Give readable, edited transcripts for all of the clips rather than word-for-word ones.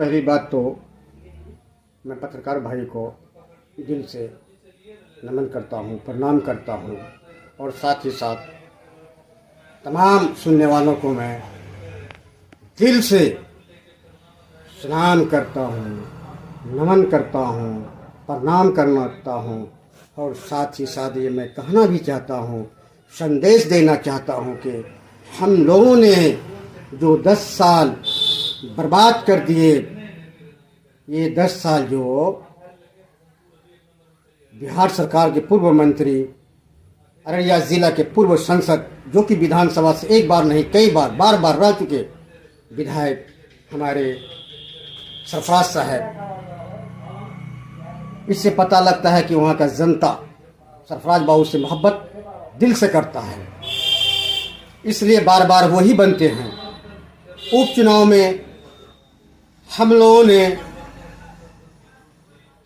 पहली बात तो मैं पत्रकार भाई को दिल से नमन करता हूँ, प्रणाम करता हूँ और साथ ही साथ तमाम सुनने वालों को मैं दिल से सलाम करता हूँ, नमन करता हूँ, प्रणाम करता हूँ। और साथ ही साथ ये मैं कहना भी चाहता हूँ, संदेश देना चाहता हूँ कि हम लोगों ने जो 10 साल बर्बाद कर दिए, ये 10 साल जो बिहार सरकार के पूर्व मंत्री, अररिया जिला के पूर्व सांसद, जो कि विधानसभा से एक बार नहीं कई बार बार रह चुके विधायक हमारे सरफराज साहब, इससे पता लगता है कि वहाँ का जनता सरफराज बाबू से मोहब्बत दिल से करता है, इसलिए बार बार वही बनते हैं। उपचुनाव में हम लोगों ने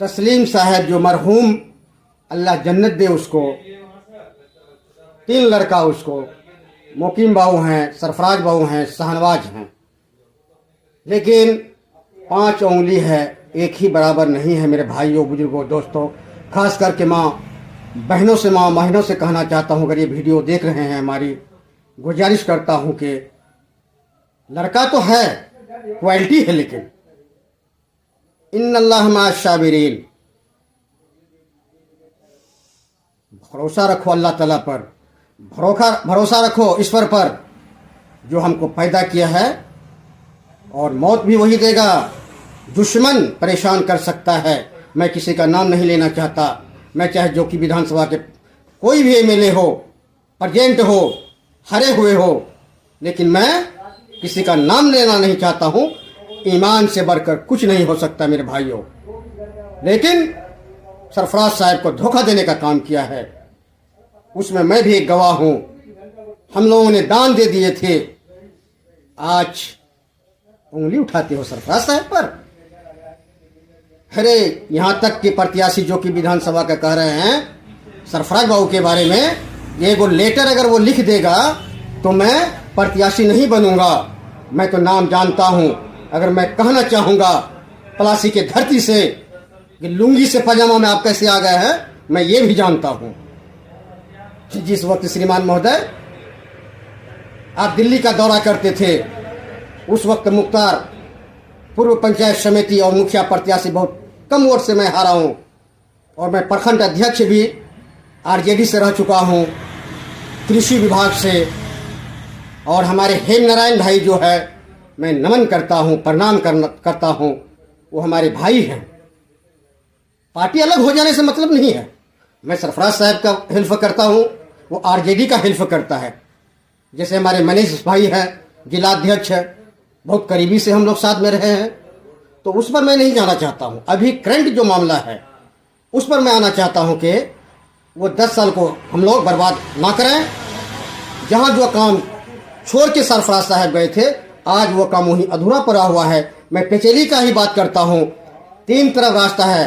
तस्लीम साहब, जो मरहूम अल्लाह जन्नत दे उसको, 3 लड़का उसको, मोकीम बाबू हैं, सरफराज बाबू हैं, शाहनवाज हैं, लेकिन 5 उंगली है, एक ही बराबर नहीं है। मेरे भाइयों, बुजुर्गों, दोस्तों, खास करके माँ बहनों से कहना चाहता हूँ, अगर ये वीडियो देख रहे हैं, हमारी गुजारिश करता हूँ कि लड़का तो है, क्वालिटी है, लेकिन इन्नल्लाह माअश-शाबिरीन, भरोसा रखो अल्लाह ताला पर, भरोसा रखो ईश्वर पर जो हमको पैदा किया है, और मौत भी वही देगा। दुश्मन परेशान कर सकता है, मैं किसी का नाम नहीं लेना चाहता, मैं चाहे जो कि विधानसभा के कोई भी एमएलए हो, प्रेजेंट हो, हरे हुए हो, लेकिन मैं किसी का नाम लेना नहीं चाहता हूँ। ईमान से बढ़कर कुछ नहीं हो सकता मेरे भाइयों, लेकिन सरफराज साहब को धोखा देने का काम किया है, उसमें मैं भी एक गवाह हूँ। हम लोगों ने दान दे दिए थे, आज उंगली उठाते हो सरफराज साहब पर। अरे यहाँ तक कि प्रत्याशी जो कि विधानसभा का कह रहे हैं सरफराज बाबू के बारे में, ये वो लेटर अगर वो लिख देगा तो मैं प्रत्याशी नहीं बनूंगा। मैं तो नाम जानता हूँ। अगर मैं कहना चाहूँगा पलासी के धरती से कि लुंगी से पजामा में आप कैसे आ गए हैं, मैं ये भी जानता हूँ। जिस वक्त श्रीमान महोदय आप दिल्ली का दौरा करते थे, उस वक्त मुख्तार पूर्व पंचायत समिति और मुखिया प्रत्याशी बहुत कम वोट से मैं हारा हूँ, और मैं प्रखंड अध्यक्ष भी आरजेडी से रह चुका हूँ, कृषि विभाग से। और हमारे हेम नारायण भाई जो है, मैं नमन करता हूँ, प्रणाम करता हूँ, वो हमारे भाई हैं। पार्टी अलग हो जाने से मतलब नहीं है। मैं सरफराज साहब का हेल्प करता हूँ, वो आरजेडी का हेल्प करता है। जैसे हमारे मनीष भाई हैं, जिलाध्यक्ष है, बहुत करीबी से हम लोग साथ में रहे हैं, तो उस पर मैं नहीं जाना चाहता हूँ। अभी करंट जो मामला है उस पर मैं आना चाहता हूँ कि वो 10 साल को हम लोग बर्बाद ना करें। जहाँ जो काम छोड़ के सरफराज साहब गए थे, आज वो काम वहीं अधूरा पड़ा हुआ है। मैं पेचेली का ही बात करता हूँ। 3 तरफ रास्ता है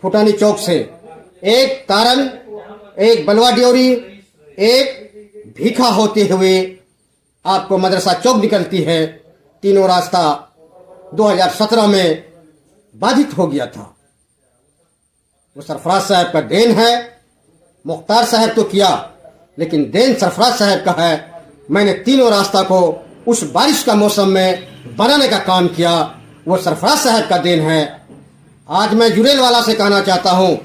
फुटानी चौक से, एक तारन, एक बलवा ड्योरी, एक भीखा होते हुए आपको मदरसा चौक निकलती है। तीनों रास्ता 2017 में बाधित हो गया था। वो सरफराज साहब का देन है। मुख्तार साहब तो किया, लेकिन देन सरफराज साहब का है। मैंने तीनों रास्ता को उस बारिश का मौसम में बनाने का काम किया, वो सरफराज साहब का देन है। आज मैं जुरेल वाला से कहना चाहता हूँ,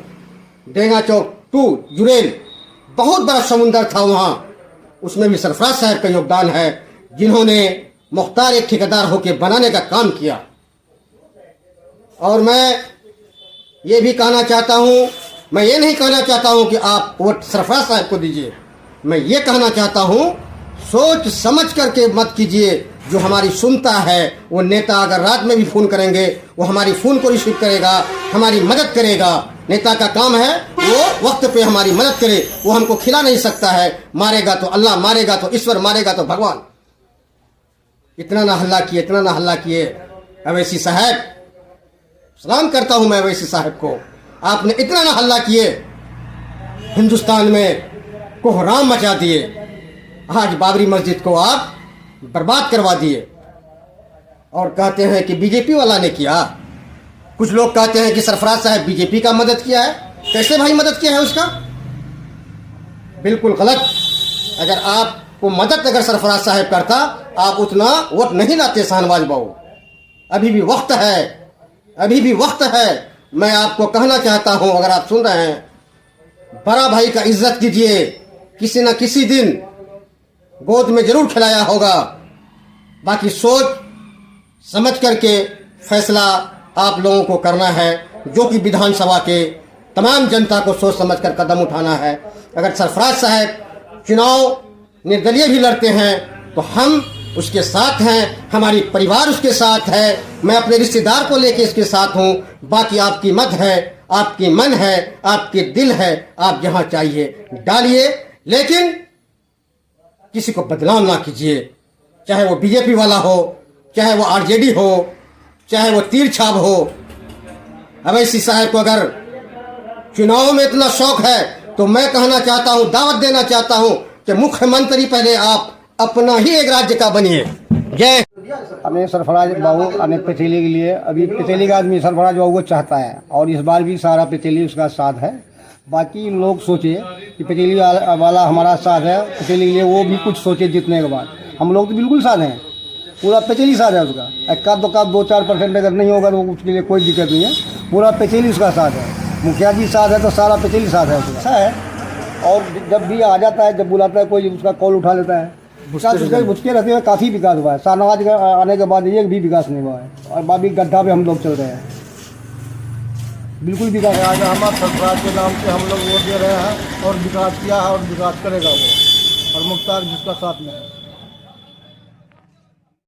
डेंगा चौक टू जुरेल बहुत बड़ा समुंदर था वहाँ, उसमें भी सरफराज साहब का योगदान है, जिन्होंने मुख्तार एक ठेकेदार होकर बनाने का काम किया। और मैं ये भी कहना चाहता हूँ, मैं ये नहीं कहना चाहता हूँ कि आप वोट सरफराज साहब को दीजिए। मैं ये कहना चाहता हूँ, सोच समझ करके मत कीजिए। जो हमारी सुनता है, वो नेता अगर रात में भी फ़ोन करेंगे, वो हमारी फ़ोन को रिसीव करेगा, हमारी मदद करेगा। नेता का काम है वो वक्त पे हमारी मदद करे। वो हमको खिला नहीं सकता है। मारेगा तो अल्लाह, मारेगा तो ईश्वर, मारेगा तो भगवान। इतना ना हल्ला किए, इतना ना हल्ला किए। अवैसी साहब, सलाम करता हूँ मैं अवैसी साहब को, आपने इतना ना हल्ला किए, हिंदुस्तान में कोहराम मचा दिए। आज बाबरी मस्जिद को आप बर्बाद करवा दिए। और कहते हैं कि बीजेपी वाला ने किया। कुछ लोग कहते हैं कि सरफराज साहब बीजेपी का मदद किया है। कैसे भाई मदद किया है उसका? बिल्कुल गलत। अगर आपको मदद अगर सरफराज साहब करता, आप उतना वोट नहीं लाते शाहनवाज बाबू। अभी भी वक्त है, अभी भी वक्त है। मैं आपको कहना चाहता हूं, अगर आप सुन रहे हैं, बड़ा भाई का इज्जत कीजिए। किसी न किसी दिन गोद में जरूर खिलाया होगा। बाकी सोच समझ करके फैसला आप लोगों को करना है, जो कि विधानसभा के तमाम जनता को सोच समझ कर कदम उठाना है। अगर सरफराज साहब चुनाव निर्दलीय भी लड़ते हैं तो हम उसके साथ हैं, हमारी परिवार उसके साथ है, मैं अपने रिश्तेदार को लेके इसके साथ हूं। बाकी आपकी मत है, आपकी मन है, आपके दिल है, आप जहां चाहिए डालिए, लेकिन किसी को बदनाम ना कीजिए। चाहे वो बीजेपी वाला हो, चाहे वो आरजेडी हो, चाहे वो तीर छाप हो। अवैसी साहब को अगर चुनाव में इतना शौक है तो मैं कहना चाहता हूं, दावत देना चाहता हूं कि मुख्यमंत्री पहले आप अपना ही एक राज्य का बनिए। जय। हमें सरफराज बाबू हमें पतेली के लिए, अभी पतेली का आदमी सरफराज बाबू को चाहता है और इस बार भी सारा पतेली उसका साथ है। बाकी लोग सोचे कि पतेली वाला हमारा साथ है, पतेली के लिए वो भी कुछ सोचे जीतने के बाद। हम लोग तो बिल्कुल साथ हैं, पूरा पतेली साथ है उसका। एक दो 2-4% अगर नहीं होगा तो उसके लिए कोई दिक्कत नहीं है, पूरा पतेली उसका साथ है। मुखिया जी साथ है तो सारा पतेली साथ है उसका, अच्छा है। और जब भी आ जाता है, जब बुलाता है कोई, उसका कॉल उठा लेता है। विकास उसके बुझके रहते हुए काफ़ी विकास हुआ है। शाहनवाज आने के बाद एक भी विकास नहीं हुआ है और बाकी गड्ढा पे हम लोग चल रहे हैं, बिल्कुल विकास। आज हमारे सरफराज के नाम से हम लोग वोट दे रहे हैं और विकास किया है और विकास करेगा वो, और मुख्तार जिसका साथ में है।